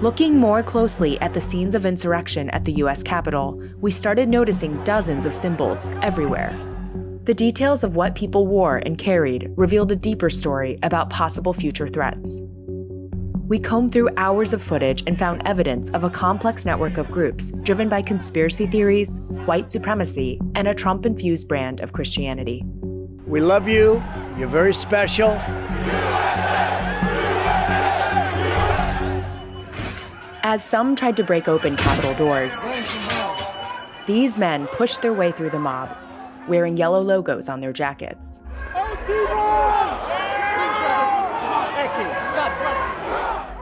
Looking more closely at the scenes of insurrection at the U.S. Capitol, we started noticing dozens of symbols everywhere. The details of what people wore and carried revealed a deeper story about possible future threats. We combed through hours of footage and found evidence of a complex network of groups driven by conspiracy theories, white supremacy, and a Trump-infused brand of Christianity. We love you. You're very special. As some tried to break open Capitol doors, these men pushed their way through the mob, wearing yellow logos on their jackets.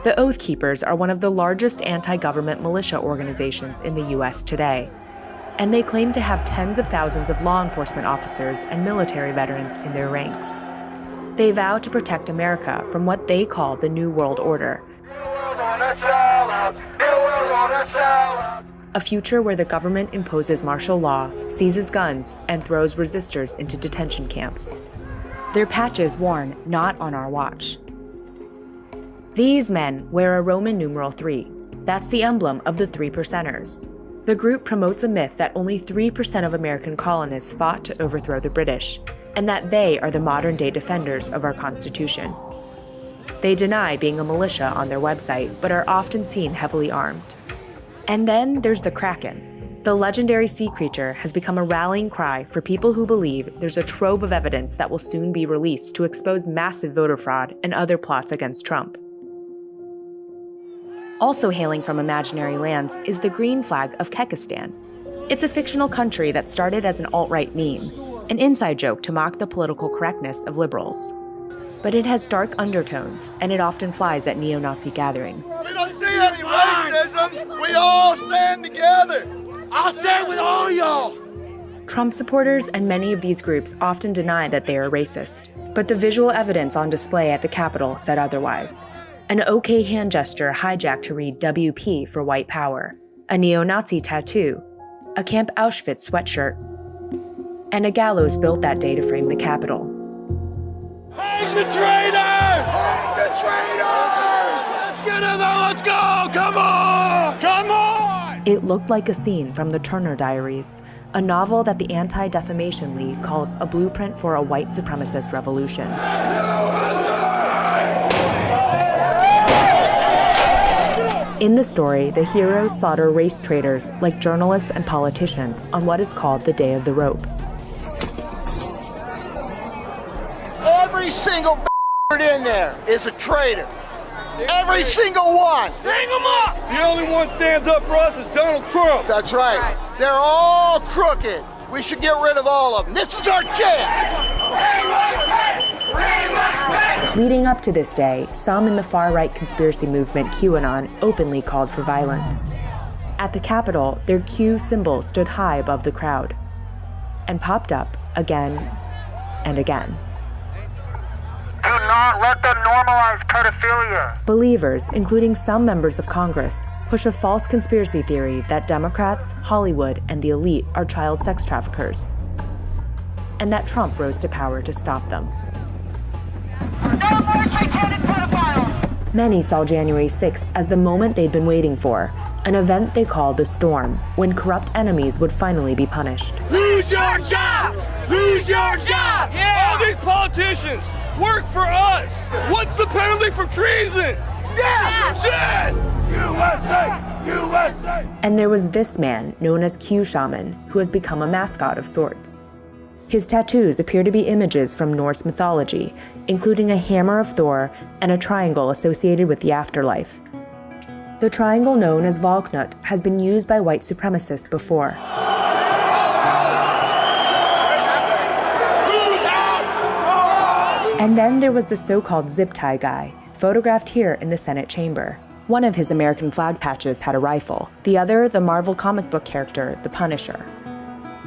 The Oath Keepers are one of the largest anti-government militia organizations in the U.S. today, and they claim to have tens of thousands of law enforcement officers and military veterans in their ranks. They vow to protect America from what they call the New World Order, a future where the government imposes martial law, seizes guns, and throws resistors into detention camps. Their patches worn not on our watch. These men wear a Roman numeral 3. That's the emblem of the 3 percenters. The group promotes a myth that only 3% of American colonists fought to overthrow the British, and that they are the modern-day defenders of our Constitution. They deny being a militia on their website, but are often seen heavily armed. And then there's the Kraken. The legendary sea creature has become a rallying cry for people who believe there's a trove of evidence that will soon be released to expose massive voter fraud and other plots against Trump. Also hailing from imaginary lands is the green flag of Kekistan. It's a fictional country that started as an alt-right meme, an inside joke to mock the political correctness of liberals. But it has dark undertones, and it often flies at neo-Nazi gatherings. We don't see any racism. We all stand together. I'll stand with all y'all. Trump supporters and many of these groups often deny that they are racist, but the visual evidence on display at the Capitol said otherwise. An OK hand gesture hijacked to read WP for white power, a neo-Nazi tattoo, a Camp Auschwitz sweatshirt, and a gallows built that day to frame the Capitol. Hang the traitors! Hang the traitors! Let's get in there, let's go! Come on! Come on! It looked like a scene from the Turner Diaries, a novel that the Anti-Defamation League calls a blueprint for a white supremacist revolution. In the story, the heroes slaughter race traitors like journalists and politicians on what is called the Day of the Rope. Every single in there is a traitor. Every single one. String them up! The only one stands up for us is Donald Trump. That's right. They're all crooked. We should get rid of all of them. This is our chance. Leading up to this day, some in the far-right conspiracy movement QAnon openly called for violence. At the Capitol, their Q symbol stood high above the crowd and popped up again and again. Do not let them normalize pedophilia. Believers, including some members of Congress, push a false conspiracy theory that Democrats, Hollywood, and the elite are child sex traffickers, and that Trump rose to power to stop them. No more satanic pedophiles. Many saw January 6th as the moment they'd been waiting for, an event they called the Storm, when corrupt enemies would finally be punished. Lose your job! Lose your job! Yeah. All these politicians work for us. What's the penalty for treason? Death! Death! USA! USA! And there was this man, known as Q Shaman, who has become a mascot of sorts. His tattoos appear to be images from Norse mythology, including a hammer of Thor and a triangle associated with the afterlife. The triangle known as Valknut has been used by white supremacists before. And then there was the so-called zip tie guy, photographed here in the Senate chamber. One of his American flag patches had a rifle, the other the Marvel comic book character, the Punisher.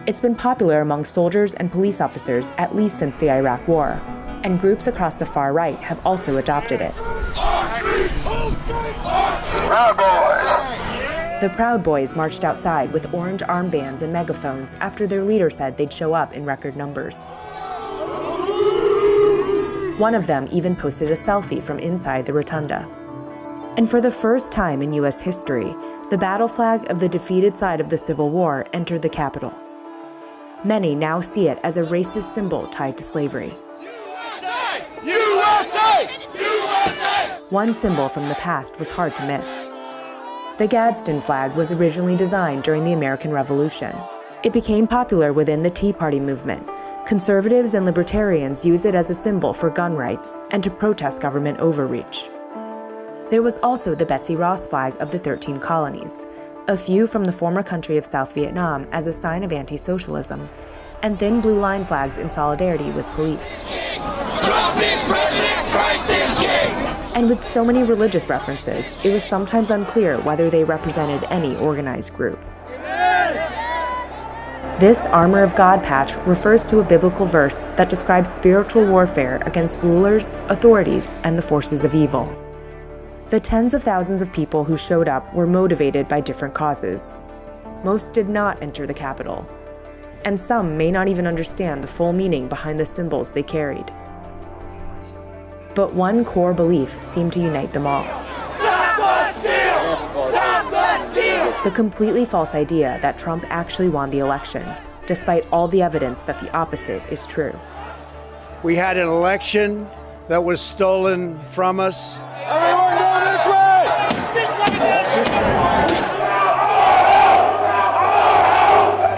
It's been popular among soldiers and police officers at least since the Iraq War, and groups across the far right have also adopted it. Proud Boys. The Proud Boys marched outside with orange armbands and megaphones after their leader said they'd show up in record numbers. One of them even posted a selfie from inside the rotunda. And for the first time in U.S. history, the battle flag of the defeated side of the Civil War entered the Capitol. Many now see it as a racist symbol tied to slavery. USA! USA! USA! One symbol from the past was hard to miss. The Gadsden flag was originally designed during the American Revolution. It became popular within the Tea Party movement. Conservatives and libertarians use it as a symbol for gun rights and to protest government overreach. There was also the Betsy Ross flag of the 13 colonies, a few from the former country of South Vietnam as a sign of anti-socialism, and thin blue line flags in solidarity with police. Trump is president, Christ is king! And with so many religious references, it was sometimes unclear whether they represented any organized group. This Armor of God patch refers to a biblical verse that describes spiritual warfare against rulers, authorities, and the forces of evil. The tens of thousands of people who showed up were motivated by different causes. Most did not enter the Capitol, and some may not even understand the full meaning behind the symbols they carried. But one core belief seemed to unite them all. Stop the steal! Stop the steal! The completely false idea that Trump actually won the election, despite all the evidence that the opposite is true. We had an election that was stolen from us. Everyone go this way!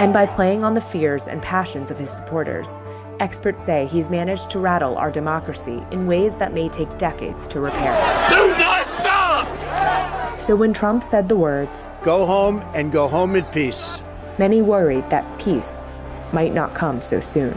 And by playing on the fears and passions of his supporters, experts say he's managed to rattle our democracy in ways that may take decades to repair. Do not stop! So when Trump said the words, Go home and go home in peace, many worried that peace might not come so soon.